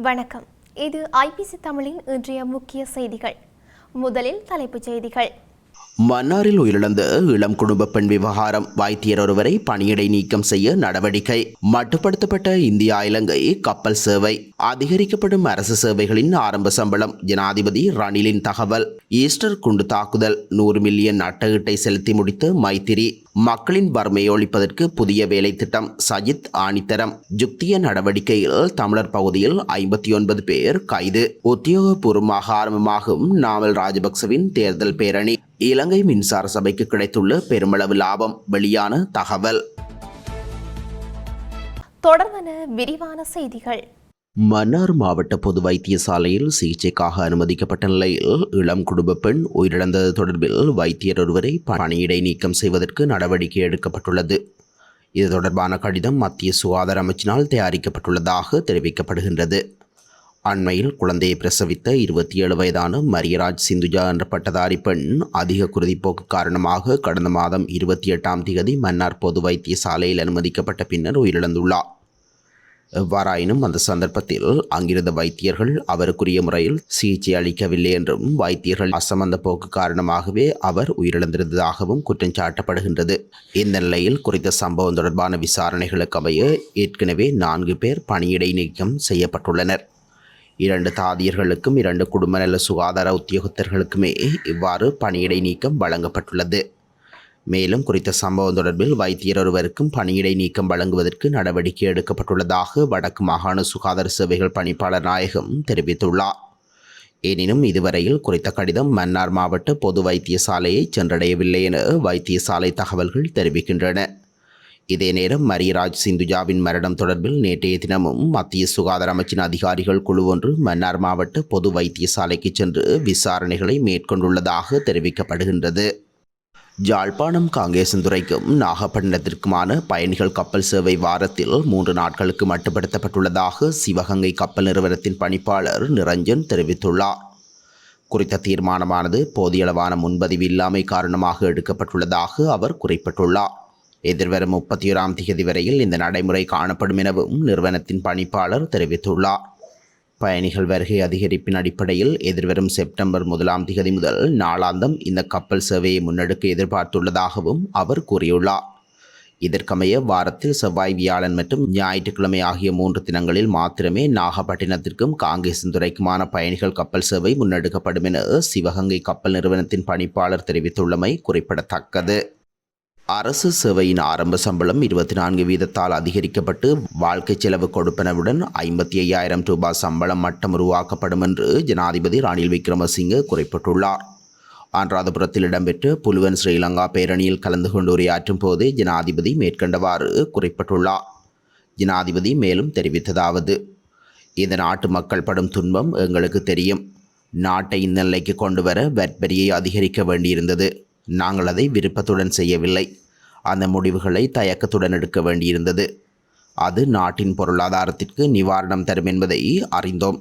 வணக்கம். இது ஐபிசி தமிழின் இன்றைய முக்கிய செய்திகள். முதலில் தலைப்புச் செய்திகள். மன்னாரில் உயிரிழந்த இளம் குடும்ப பெண் விவகாரம். வைத்தியர் ஒருவரை பணியிடை நீக்கம் செய்ய நடவடிக்கை. மட்டுப்படுத்தப்பட்ட இந்தியா இலங்கை கப்பல் சேவை. அதிகரிக்கப்படும் அரசு சேவைகளின் ஆரம்ப சம்பளம். ஜனாதிபதி ரணிலின் தகவல். ஈஸ்டர் குண்டு தாக்குதல். 100 மில்லியன் அட்டகட்டை செலுத்தி முடித்த மைத்திரி. மக்களின் வறுமையை ஒழிப்பதற்கு புதிய வேலை திட்டம். சஜித் ஆணித்தரம். ஜுக்திய நடவடிக்கையில் தமிழர் பகுதியில் 59 பேர் கைது. உத்தியோகபூர்வமாக ஆரம்பமாகும் நாமல் ராஜபக்சவின் தேர்தல் பேரணி. இலங்கை மின்சார சபைக்கு கிடைத்துள்ள பெருமளவு லாபம். வெளியான தகவல். தொடர்பான விரிவான செய்திகள். மன்னார் மாவட்ட பொது வைத்தியசாலையில் சிகிச்சைக்காக அனுமதிக்கப்பட்ட நிலையில் இளம் குடும்ப பெண் உயிரிழந்தது தொடர்பில் வைத்தியர் ஒருவரை பணியிடை நீக்கம் செய்வதற்கு நடவடிக்கை எடுக்கப்பட்டுள்ளது. இது தொடர்பான கடிதம் மத்திய சுகாதார அமைச்சினால் தயாரிக்கப்பட்டுள்ளதாக தெரிவிக்கப்படுகின்றது. அண்மையில் குழந்தையை பிரசவித்த 27 வயதான மரியராஜ் சிந்துஜா என்ற பட்டதாரி பெண் அதிக குருதிப்போக்கு காரணமாக கடந்த மாதம் 28ஆம் தேதி மன்னார் பொது வைத்தியசாலையில் அனுமதிக்கப்பட்ட பின்னர் உயிரிழந்துள்ளார். எவ்வாறாயினும் அந்த சந்தர்ப்பத்தில் அங்கிருந்த வைத்தியர்கள் அவருக்குரிய முறையில் சிகிச்சை அளிக்கவில்லை என்றும் வைத்தியர்கள் அசமந்த போக்கு காரணமாகவே அவர் உயிரிழந்திருந்ததாகவும் குற்றம் சாட்டப்படுகின்றது. இந்த நிலையில் குறித்த சம்பவம் தொடர்பான விசாரணைகளுக்கு அமைய ஏற்கனவே 4 பேர் பணியிடை நீக்கம் செய்யப்பட்டுள்ளனர். 2 தாதியர்களுக்கும் 2 குடும்ப நல சுகாதார உத்தியோகத்தர்களுக்குமே இவ்வாறு பணியிடை நீக்கம் வழங்கப்பட்டுள்ளது. மேலும் குறித்த சம்பவம் தொடர்பில் வைத்தியர் ஒருவருக்கும் பணியிடை நீக்கம் வழங்குவதற்கு நடவடிக்கை எடுக்கப்பட்டுள்ளதாக வடக்கு மாகாண சுகாதார சேவைகள் பணிப்பாளர் நாயகம் தெரிவித்துள்ளார். எனினும் இதுவரையில் குறித்த கடிதம் மன்னார் மாவட்ட பொது வைத்தியசாலையை சென்றடையவில்லை என வைத்தியசாலை தகவல்கள் தெரிவிக்கின்றன. இதே நேரம் மரியராஜ் சிந்துஜாவின் மரணம் தொடர்பில் நேற்றைய தினமும் மத்திய சுகாதார அமைச்சின் அதிகாரிகள் குழு ஒன்று மன்னார் மாவட்ட பொது வைத்தியசாலைக்கு சென்று விசாரணைகளை மேற்கொண்டுள்ளதாக தெரிவிக்கப்படுகின்றது. யாழ்ப்பாணம் காங்கேசன்துறைக்கும் நாகப்பட்டினத்திற்குமான பயணிகள் கப்பல் சேவை வாரத்தில் 3 நாட்களுக்கு மட்டுப்படுத்தப்பட்டுள்ளதாக சிவகங்கை கப்பல் நிறுவனத்தின் பணிப்பாளர் நிரஞ்சன் தெரிவித்துள்ளார். குறித்த தீர்மானமானது போதியளவான முன்பதிவு இல்லாமை காரணமாக எடுக்கப்பட்டுள்ளதாக அவர் குறிப்பிட்டுள்ளார். எதிர்வரும் 31ஆம் தேதி வரையில் இந்த நடைமுறை காணப்படும் எனவும் நிறுவனத்தின் பணிப்பாளர் தெரிவித்துள்ளார். பயணிகள் வருகை அதிகரிப்பின் அடிப்படையில் எதிர்வரும் செப்டம்பர் 1ஆம் தேதி முதல் நாளாந்தம் இந்த கப்பல் சேவையை முன்னெடுக்க எதிர்பார்த்துள்ளதாகவும் அவர் கூறியுள்ளார். இதற்கமைய வாரத்தில் செவ்வாய், வியாழன் மற்றும் ஞாயிற்றுக்கிழமை ஆகிய 3 தினங்களில் மாத்திரமே நாகப்பட்டினத்திற்கும் காங்கேசன்துறைக்குமான பயணிகள் கப்பல் சேவை முன்னெடுக்கப்படும் என சிவகங்கை கப்பல் நிறுவனத்தின் பணிப்பாளர் தெரிவித்துள்ளமை குறிப்பிடத்தக்கது. அரசு சேவையின் ஆரம்ப சம்பளம் 24 வீதத்தால் அதிகரிக்கப்பட்டு வாழ்க்கை செலவு கொடுப்பனவுடன் 55,000 ரூபாய் சம்பளம் மட்டம் உருவாக்கப்படும் என்று ஜனாதிபதி ரணில் விக்ரமசிங்கே குறிப்பிட்டுள்ளார். அனுராதபுரத்தில் இடம்பெற்ற புலுவன் ஸ்ரீலங்கா பேரணியில் கலந்து கொண்டு உரையாற்றும் போது ஜனாதிபதி மேற்கண்டவாறு குறிப்பிட்டுள்ளார். ஜனாதிபதி மேலும் தெரிவித்ததாவது: இந்த நாட்டு மக்கள் படும் துன்பம் எங்களுக்கு தெரியும். நாட்டை இந்த நிலைக்கு கொண்டு வர வரியை அதிகரிக்க வேண்டியிருந்தது. நாங்கள் அதை விருப்பத்துடன் செய்யவில்லை. அந்த முடிவுகளை தயக்கத்துடன் எடுக்க வேண்டியிருந்தது. அது நாட்டின் பொருளாதாரத்திற்கு நிவாரணம் தரும் என்பதை அறிந்தோம்.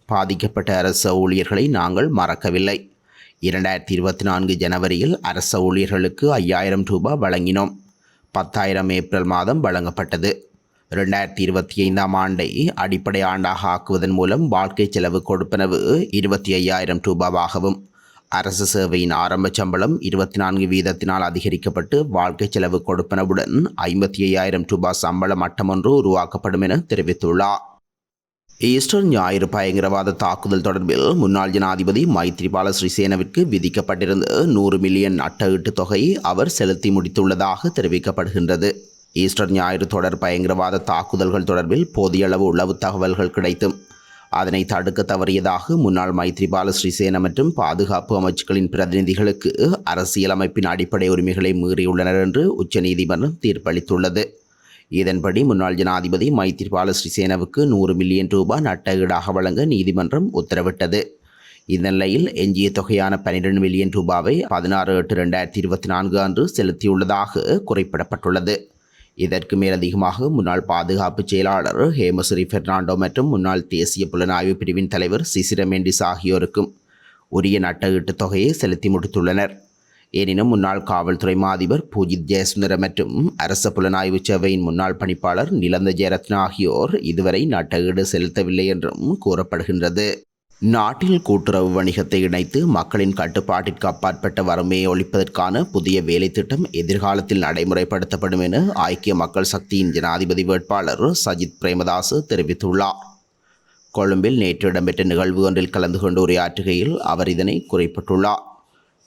பாதிக்கப்பட்ட அரச ஊழியர்களை நாங்கள் மறக்கவில்லை. 2024 ஜனவரியில் அரச ஊழியர்களுக்கு 5,000 ரூபாய் வழங்கினோம். 10,000 ஏப்ரல் மாதம் வழங்கப்பட்டது. 2025ஆம் ஆண்டை அடிப்படை ஆண்டாக ஆக்குவதன் மூலம் வாழ்க்கை செலவு கொடுப்பனவு 25,000 ரூபாவாகவும் அரசு சேவையின் ஆரம்ப சம்பளம் 24 வீதத்தினால் அதிகரிக்கப்பட்டு வாழ்க்கை செலவு கொடுப்பனவுடன் 55,000 ரூபாய் சம்பள மட்டம் ஒன்று உருவாக்கப்படும் என தெரிவித்துள்ளார். ஈஸ்டர் ஞாயிறு பயங்கரவாத தாக்குதல் தொடர்பில் முன்னாள் ஜனாதிபதி மைத்ரிபால சிறிசேனவிற்கு விதிக்கப்பட்டிருந்த 100 மில்லியன் அட்டஈட்டு தொகையை அவர் செலுத்தி முடித்துள்ளதாக தெரிவிக்கப்படுகின்றது. ஈஸ்டர் ஞாயிறு தொடர் பயங்கரவாத தாக்குதல்கள் தொடர்பில் போதிய அளவு உளவு தகவல்கள் கிடைத்தும் அதனை தடுக்க தவறியதாக முன்னாள் மைத்ரிபால சிறிசேன மற்றும் பாதுகாப்பு அமைச்சுக்களின் பிரதிநிதிகளுக்கு அரசியலமைப்பின் அடிப்படை உரிமைகளை மீறியுள்ளனர் என்று உச்சநீதிமன்றம் தீர்ப்பளித்துள்ளது. இதன்படி முன்னாள் ஜனாதிபதி மைத்ரிபால சிறிசேனவுக்கு 100 மில்லியன் ரூபாய் நட்டஈடாக வழங்க நீதிமன்றம் உத்தரவிட்டது. இந்த நிலையில் எஞ்சிய தொகையான 12 மில்லியன் ரூபாவை 16/8/2024 அன்று செலுத்தியுள்ளதாக குறிப்பிடப்பட்டுள்ளது. இதற்கு மேலதிகமாக முன்னாள் பாதுகாப்பு செயலாளர் ஹேமஸ்ரீ பெர்னாண்டோ மற்றும் முன்னாள் தேசிய புலனாய்வு பிரிவின் தலைவர் சிசிர மெண்டிஸ் ஆகியோருக்கும் உரிய நட்டஈட்டு தொகையை செலுத்தி முடித்துள்ளனர். எனினும் முன்னாள் காவல்துறை மா அதிபர் பூஜித் ஜெயசுந்தர மற்றும் அரச புலனாய்வு சேவையின் முன்னாள் பணிப்பாளர் நிலந்த ஜெயரத்ன ஆகியோர் இதுவரை நட்டஈடு செலுத்தவில்லை என்றும் கூறப்படுகின்றது. நாட்டில் கூட்டுறவு வணிகத்தை இணைத்து மக்களின் கட்டுப்பாட்டிற்கு அப்பாற்பட்ட வறுமையை ஒழிப்பதற்கான புதிய வேலை திட்டம் எதிர்காலத்தில் நடைமுறைப்படுத்தப்படும் என ஐக்கிய மக்கள் சக்தியின் ஜனாதிபதி வேட்பாளர் சஜித் பிரேமதாச தெரிவித்துள்ளார். கொழும்பில் நேற்று இடம்பெற்ற நிகழ்வு ஒன்றில் கலந்து கொண்டு உரையாற்றுகையில் அவர் இதனை குறிப்பிட்டுள்ளார்.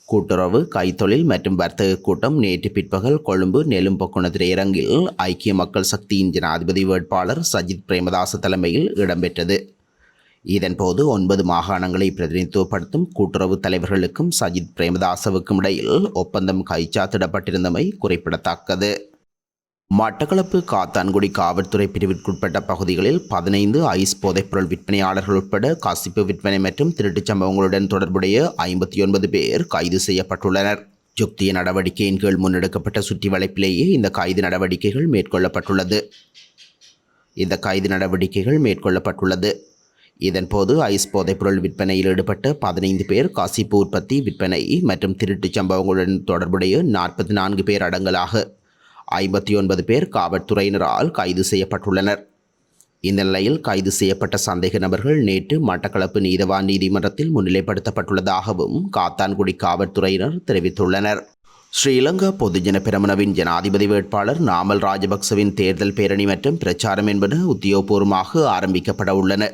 கூட்டுறவு, கைத்தொழில் மற்றும் வர்த்தக கூட்டம் நேற்று பிற்பகல் கொழும்பு நெலும்பொக்குண திரையரங்கில் ஐக்கிய மக்கள் சக்தியின் ஜனாதிபதி வேட்பாளர் சஜித் பிரேமதாச தலைமையில் இடம்பெற்றது. இதன்போது 9 மாகாணங்களை பிரதிநிதித்துவப்படுத்தும் கூட்டுறவு தலைவர்களுக்கும் சஜித் பிரேமதாசவுக்கும் இடையில் ஒப்பந்தம் கைச்சாத்திடப்பட்டிருந்தமை குறிப்பிடத்தக்கது. மட்டக்களப்பு காத்தான்குடி காவல்துறை பிரிவிற்குட்பட்ட பகுதிகளில் 15 ஐஸ் போதைப்பொருள் விற்பனையாளர்கள் உட்பட கசிப்பு விற்பனை மற்றும் திருட்டுச் சம்பவங்களுடன் தொடர்புடைய 59 பேர் கைது செய்யப்பட்டுள்ளனர். யுக்திய நடவடிக்கையின் கீழ் முன்னெடுக்கப்பட்ட சுற்றி வளைப்பிலேயே இந்த கைது நடவடிக்கைகள் மேற்கொள்ளப்பட்டுள்ளது. இதன்போது ஐஸ் போதைப்பொருள் விற்பனையில் ஈடுபட்ட 15 பேர், கசிப்பு உற்பத்தி, விற்பனை மற்றும் திருட்டுச் சம்பவங்களுடன் தொடர்புடைய 44 பேர் அடங்கலாக 59 பேர் காவல்துறையினரால் கைது செய்யப்பட்டுள்ளனர். இந்த நிலையில் கைது செய்யப்பட்ட சந்தேக நபர்கள் நேற்று மட்டக்களப்பு நீதவான் நீதிமன்றத்தில் முன்னிலைப்படுத்தப்பட்டுள்ளதாகவும் காத்தான்குடி காவல்துறையினர் தெரிவித்துள்ளனர். ஸ்ரீலங்கா பொதுஜன பெரமுனவின் ஜனாதிபதி வேட்பாளர் நாமல் ராஜபக்சவின் தேர்தல் பேரணி மற்றும் பிரச்சாரம் என்பன உத்தியோகபூர்வமாக ஆரம்பிக்கப்பட உள்ளன.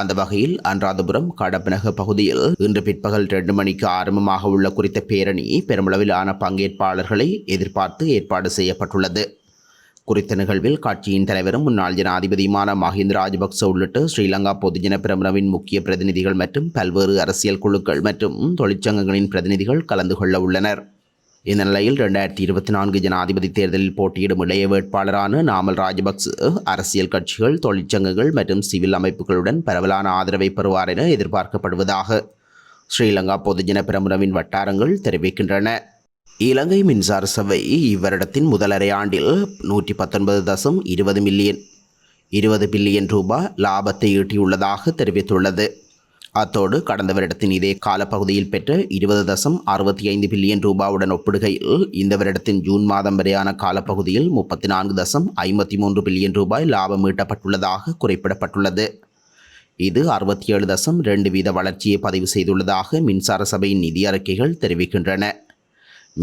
அந்த வகையில் அனுராதபுரம் கடப்பனக பகுதியில் இன்று பிற்பகல் 2 மணிக்கு ஆரம்பமாக உள்ள குறித்த பேரணி பெருமளவிலான பங்கேற்பாளர்களை எதிர்பார்த்து ஏற்பாடு செய்யப்பட்டுள்ளது. குறித்த நிகழ்வில் கட்சியின் தலைவரும் முன்னாள் ஜனாதிபதியுமான மஹிந்த ராஜபக்ச உள்ளிட்ட ஸ்ரீலங்கா பொதுஜன பெரமுனவின் முக்கிய பிரதிநிதிகள் மற்றும் பல்வேறு அரசியல் குழுக்கள் மற்றும் தொழிற்சங்கங்களின் பிரதிநிதிகள் கலந்து கொள்ள உள்ளனர். இந்த நிலையில் 2024 ஜனாதிபதி தேர்தலில் போட்டியிடும் இளைய வேட்பாளரான நாமல் ராஜபக்ச அரசியல் கட்சிகள், தொழிற்சங்கங்கள் மற்றும் சிவில் அமைப்புகளுடன் பரவலான ஆதரவை பெறுவார் என எதிர்பார்க்கப்படுவதாக ஸ்ரீலங்கா பொதுஜன பெரமுனவின் வட்டாரங்கள் தெரிவிக்கின்றன. இலங்கை மின்சார சபை இவ்வருடத்தின் முதல் அரையாண்டில் 119.20 பில்லியன் ரூபாய் லாபத்தை ஈட்டியுள்ளதாக தெரிவித்துள்ளது. அத்தோடு கடந்த வருடத்தின் இதே காலப்பகுதியில் பெற்ற 20.65 பில்லியன் ரூபாவுடன் ஒப்பிடுகையில் இந்த வருடத்தின் ஜூன் மாதம் வரையான காலப்பகுதியில் 34.53 பில்லியன் ரூபாய் லாபம் ஈட்டப்பட்டுள்ளதாக குறிப்பிடப்பட்டுள்ளது. இது 67.2% வளர்ச்சியை பதிவு செய்துள்ளதாக மின்சார சபையின் நிதி அறிக்கைகள் தெரிவிக்கின்றன.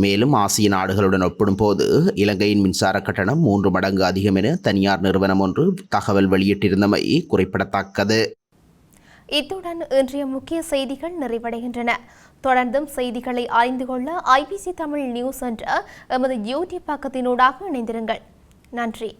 மேலும் ஆசிய நாடுகளுடன் ஒப்பிடும்போது இலங்கையின் மின்சார கட்டணம் 3 மடங்கு அதிகம் என தனியார் நிறுவனம் ஒன்று தகவல் வெளியிட்டிருந்தமை குறிப்பிடத்தக்கது. இத்துடன் இன்றைய முக்கிய செய்திகள் நிறைவடைகின்றன. தொடர்ந்தும் செய்திகளை அறிந்து கொள்ள IBC தமிழ் நியூஸ் என்ற எமது யூடியூப் பக்கத்தினூடாக இணைந்திருங்கள். நன்றி.